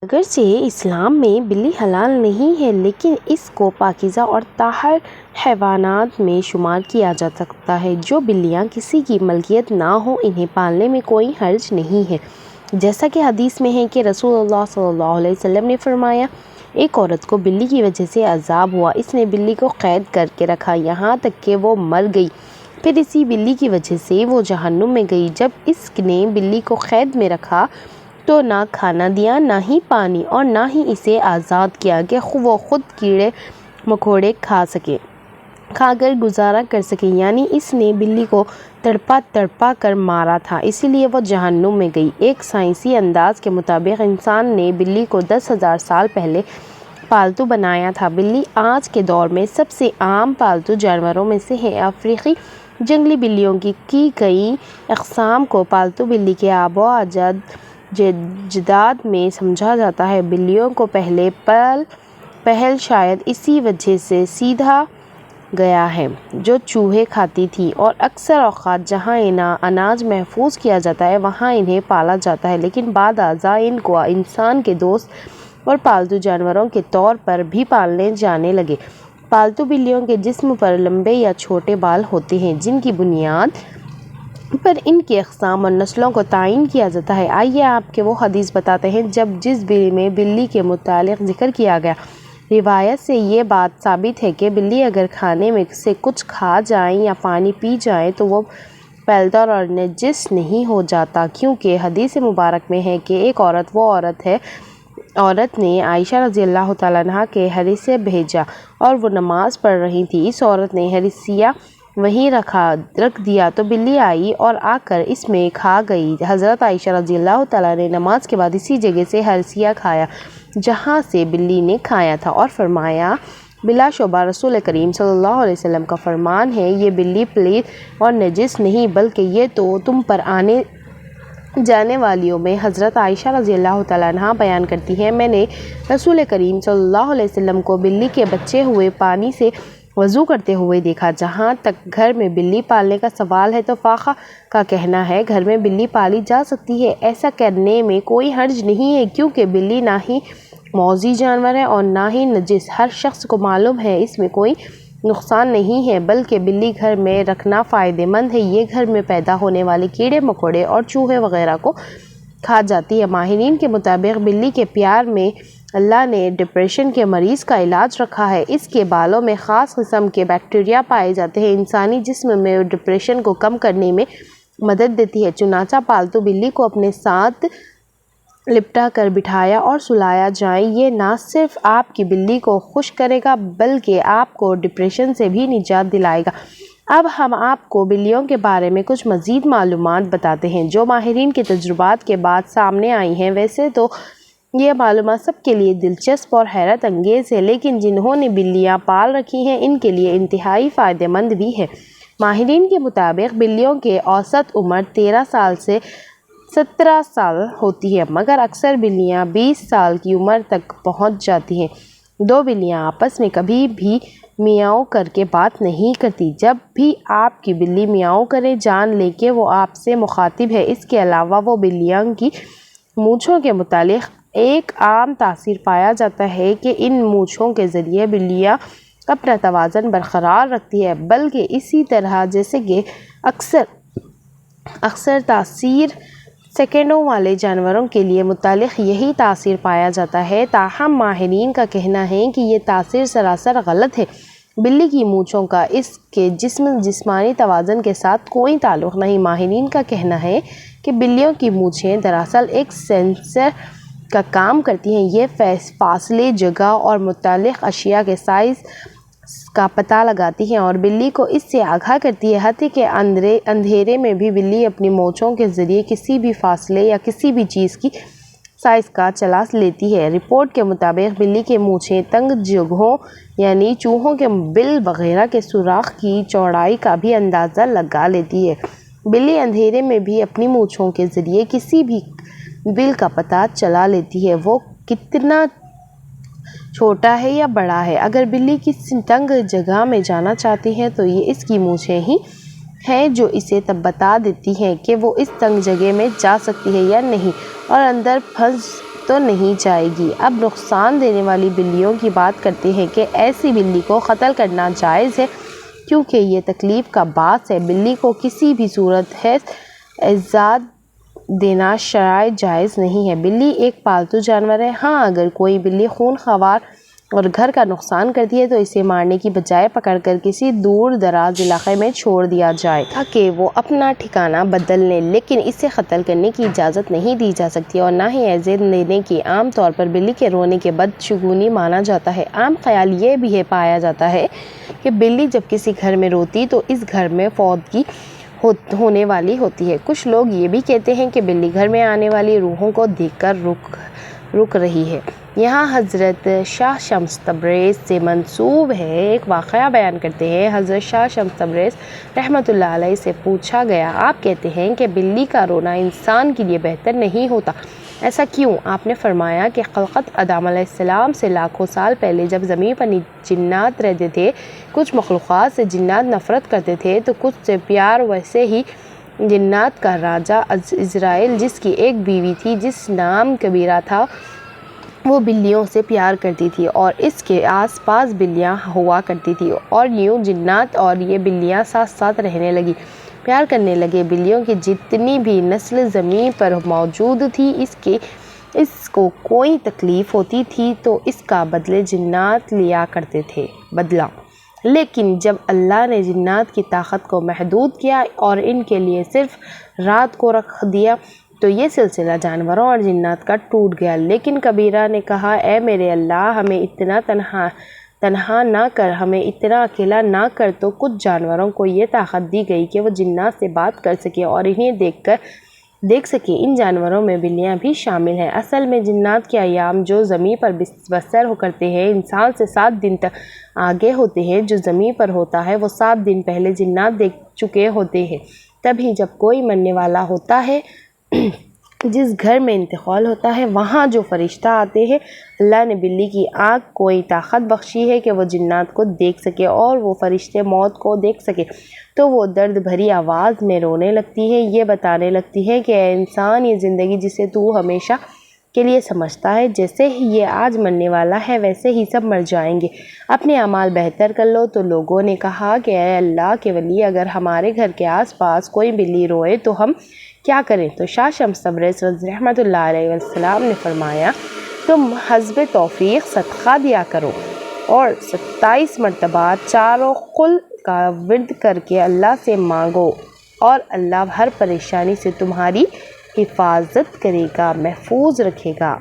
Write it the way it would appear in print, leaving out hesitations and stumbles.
اگرچہ اسلام میں بلی حلال نہیں ہے، لیکن اس کو پاکیزہ اور طاہر حیوانات میں شمار کیا جا سکتا ہے۔ جو بلیاں کسی کی ملکیت نہ ہوں، انہیں پالنے میں کوئی حرج نہیں ہے۔ جیسا کہ حدیث میں ہے کہ رسول اللہ صلی اللہ علیہ وسلم نے فرمایا، ایک عورت کو بلی کی وجہ سے عذاب ہوا۔ اس نے بلی کو قید کر کے رکھا یہاں تک کہ وہ مر گئی، پھر اسی بلی کی وجہ سے وہ جہنم میں گئی۔ جب اس نے بلی کو قید میں رکھا تو نہ کھانا دیا، نہ ہی پانی، اور نہ ہی اسے آزاد کیا کہ وہ خود کیڑے مکوڑے کھا کر گزارا کر سکے، یعنی اس نے بلی کو تڑپا کر مارا تھا، اسی لیے وہ جہنم میں گئی۔ ایک سائنسی انداز کے مطابق انسان نے بلی کو 10,000 سال پہلے پالتو بنایا تھا۔ بلی آج کے دور میں سب سے عام پالتو جانوروں میں سے ہے۔ افریقی جنگلی بلیوں کی کئی اقسام کو پالتو بلی کے آباء اجداد میں سمجھا جاتا ہے۔ بلیوں کو پہل شاید اسی وجہ سے سمجھا گیا ہے جو چوہے کھاتی تھیں، اور اکثر اوقات جہاں اناج محفوظ کیا جاتا ہے وہاں انہیں پالا جاتا ہے، لیکن بعد ازاں ان کو انسان کے دوست اور پالتو جانوروں کے طور پر بھی پالے جانے لگے۔ پالتو بلیوں کے جسم پر لمبے یا چھوٹے بال ہوتے ہیں، جن کی بنیاد پر ان کی اقسام اور نسلوں کو تعین کیا جاتا ہے۔ آئیے آپ کو وہ حدیث بتاتے ہیں جس میں بلی کے متعلق ذکر کیا گیا۔ روایت سے یہ بات ثابت ہے کہ بلی اگر کھانے میں سے کچھ کھا جائے یا پانی پی جائے تو وہ پیلدار اور نجس نہیں ہو جاتا، کیونکہ حدیث مبارک میں ہے کہ ایک عورت نے عائشہ رضی اللہ تعالیٰ عنہا کے ہریسے بھیجا اور وہ نماز پڑھ رہی تھی۔ اس عورت نے ہریسہ وہیں رکھ دیا تو بلی آئی اور آ کر اس میں کھا گئی۔ حضرت عائشہ رضی اللہ تعالیٰ نے نماز کے بعد اسی جگہ سے ہریسہ کھایا جہاں سے بلی نے کھایا تھا، اور فرمایا، بلا شبہ رسول کریم صلی اللہ علیہ وسلم کا فرمان ہے، یہ بلی پلید اور نجس نہیں، بلکہ یہ تو تم پر آنے جانے والیوں میں حضرت عائشہ رضی اللہ تعالیٰ عنہا بیان کرتی ہیں، میں نے رسول کریم صلی اللہ علیہ وسلم کو بلی کے بچے ہوئے پانی سے وضو کرتے ہوئے دیکھا۔ جہاں تک گھر میں بلی پالنے کا سوال ہے تو فقہ کا کہنا ہے گھر میں بلی پالی جا سکتی ہے، ایسا کرنے میں کوئی حرج نہیں ہے، کیونکہ بلی نہ ہی موذی جانور ہے اور نہ ہی نجس۔ ہر شخص کو معلوم ہے اس میں کوئی نقصان نہیں ہے، بلکہ بلی گھر میں رکھنا فائدہ مند ہے۔ یہ گھر میں پیدا ہونے والے کیڑے مکوڑے اور چوہے وغیرہ کو کھا جاتی ہے۔ ماہرین کے مطابق بلی کے پیار میں اللہ نے ڈپریشن کے مریض کا علاج رکھا ہے۔ اس کے بالوں میں خاص قسم کے بیکٹیریا پائے جاتے ہیں، انسانی جسم میں ڈپریشن کو کم کرنے میں مدد دیتی ہے۔ چنانچہ پالتو بلی کو اپنے ساتھ لپٹا کر بٹھایا اور سلایا جائے، یہ نہ صرف آپ کی بلی کو خوش کرے گا بلکہ آپ کو ڈپریشن سے بھی نجات دلائے گا۔ اب ہم آپ کو بلیوں کے بارے میں کچھ مزید معلومات بتاتے ہیں جو ماہرین کے تجربات کے بعد سامنے آئی ہیں۔ ویسے تو یہ معلومات سب کے لیے دلچسپ اور حیرت انگیز ہے، لیکن جنہوں نے بلیاں پال رکھی ہیں ان کے لیے انتہائی فائدہ مند بھی ہے۔ ماہرین کے مطابق بلیوں کی اوسط عمر 13 سال سے 17 سال ہوتی ہے، مگر اکثر بلیاں 20 سال کی عمر تک پہنچ جاتی ہیں۔ دو بلیاں آپس میں کبھی بھی میاؤں کر کے بات نہیں کرتی۔ جب بھی آپ کی بلی میاؤں کرے، جان لیں کہ وہ آپ سے مخاطب ہے۔ اس کے علاوہ وہ بلیوں کی مونچھوں کے متعلق ایک عام تاثر پایا جاتا ہے کہ ان مونچھوں کے ذریعے بلیاں اپنا توازن برقرار رکھتی ہیں، بلکہ اسی طرح جیسے کہ اکثر تاثیر سینکڑوں والے جانوروں کے لیے متعلق یہی تاثر پایا جاتا ہے۔ تاہم ماہرین کا کہنا ہے کہ یہ تاثر سراسر غلط ہے۔ بلی کی مونچھوں کا اس کے جسمانی توازن کے ساتھ کوئی تعلق نہیں۔ ماہرین کا کہنا ہے کہ بلیوں کی مونچھیں دراصل ایک سینسر کا کام کرتی ہیں، یہ فاصلے، جگہ اور متعلق اشیاء کے سائز کا پتہ لگاتی ہیں اور بلی کو اس سے آگاہ کرتی ہے۔ حتیٰ کہ اندھیرے میں بھی بلی اپنی مونچھوں کے ذریعے کسی بھی فاصلے یا کسی بھی چیز کی سائز کا چلا لیتی ہے۔ رپورٹ کے مطابق بلی کی مونچھیں تنگ جگہوں یعنی چوہوں کے بل وغیرہ کے سوراخ کی چوڑائی کا بھی اندازہ لگا لیتی ہے۔ بلی اندھیرے میں بھی اپنی مونچھوں کے ذریعے کسی بھی بل کا پتہ چلا لیتی ہے، وہ کتنا چھوٹا ہے یا بڑا ہے۔ اگر بلی کسی تنگ جگہ میں جانا چاہتی ہے تو یہ اس کی مونچھیں ہی ہیں جو اسے تب بتا دیتی ہیں کہ وہ اس تنگ جگہ میں جا سکتی ہے یا نہیں، اور اندر پھنس تو نہیں جائے گی۔ اب نقصان دینے والی بلیوں کی بات کرتے ہیں کہ ایسی بلی کو قتل کرنا جائز ہے کیونکہ یہ تکلیف کا باعث ہے۔ بلی کو کسی بھی صورت اذیت دینا شرعاً جائز نہیں ہے۔ بلی ایک پالتو جانور ہے۔ ہاں، اگر کوئی بلی خون خوار اور گھر کا نقصان کرتی ہے تو اسے مارنے کی بجائے پکڑ کر کسی دور دراز علاقے میں چھوڑ دیا جائے تاکہ وہ اپنا ٹھکانہ بدل لے، لیکن اسے قتل کرنے کی اجازت نہیں دی جا سکتی اور نہ ہی اذیت دینے کی۔ عام طور پر بلی کے رونے کے بدشگونی مانا جاتا ہے۔ عام خیال یہ بھی پایا جاتا ہے کہ بلی جب کسی گھر میں روتی تو اس گھر میں فوتگی ہونے والی ہوتی ہے۔ کچھ لوگ یہ بھی کہتے ہیں کہ بلی گھر میں آنے والی روحوں کو دیکھ کر رک رہی ہے۔ یہاں حضرت شاہ شمس تبریز سے منسوب ہے ایک واقعہ بیان کرتے ہیں۔ حضرت شاہ شمس تبریز رحمۃ اللہ علیہ سے پوچھا گیا، آپ کہتے ہیں کہ بلی کا رونا انسان کے لیے بہتر نہیں ہوتا، ایسا کیوں؟ آپ نے فرمایا کہ خلقت آدم علیہ السلام سے لاکھوں سال پہلے جب زمین پر جنات رہتے تھے، کچھ مخلوقات سے جنات نفرت کرتے تھے تو کچھ سے پیار، ویسے ہی جنات کا راجا عزرائیل جس کی ایک بیوی تھی جس نام کبیرہ تھا، وہ بلیوں سے پیار کرتی تھی اور اس کے آس پاس بلیاں ہوا کرتی تھی اور یوں جنات اور یہ بلیاں ساتھ ساتھ رہنے لگی، پیار کرنے لگے۔ بلیوں کی جتنی بھی نسل زمین پر موجود تھی، اس کو کوئی تکلیف ہوتی تھی تو اس کا بدلے جنات لیا کرتے تھے بدلہ۔ لیکن جب اللہ نے جنات کی طاقت کو محدود کیا اور ان کے لیے صرف رات کو رکھ دیا تو یہ سلسلہ جانوروں اور جنات کا ٹوٹ گیا۔ لیکن کبیرہ نے کہا، اے میرے اللہ، ہمیں اتنا تنہا نہ کر، ہمیں اتنا اکیلا نہ کر۔ تو کچھ جانوروں کو یہ طاقت دی گئی کہ وہ جنات سے بات کر سکے اور انہیں دیکھ سکے۔ ان جانوروں میں بلیاں بھی شامل ہیں۔ اصل میں جنات کے ایام جو زمین پر بسر کرتے ہیں انسان سے 7 دن تک آگے ہوتے ہیں۔ جو زمین پر ہوتا ہے وہ 7 دن پہلے جنات دیکھ چکے ہوتے ہیں۔ تبھی جب کوئی مرنے والا ہوتا ہے، جس گھر میں انتقال ہوتا ہے، وہاں جو فرشتہ آتے ہیں، اللہ نے بلی کی آنکھ کوئی طاقت بخشی ہے کہ وہ جنات کو دیکھ سکے اور وہ فرشتے موت کو دیکھ سکے تو وہ درد بھری آواز میں رونے لگتی ہے، یہ بتانے لگتی ہے کہ اے انسان، یہ زندگی جسے تو ہمیشہ کے لیے سمجھتا ہے، جیسے ہی یہ آج مرنے والا ہے ویسے ہی سب مر جائیں گے، اپنے اعمال بہتر کر لو۔ تو لوگوں نے کہا کہ اے اللہ کے ولی، اگر ہمارے گھر کے آس پاس کوئی بلی روئے تو ہم کیا کریں؟ تو شاہ شمس تبریز رحمۃ اللہ علیہ وسلم نے فرمایا، تم حسب توفیق صدقہ دیا کرو اور 27 مرتبہ چاروں قل کا ورد کر کے اللہ سے مانگو اور اللہ ہر پریشانی سے تمہاری حفاظت کرے گا، محفوظ رکھے گا۔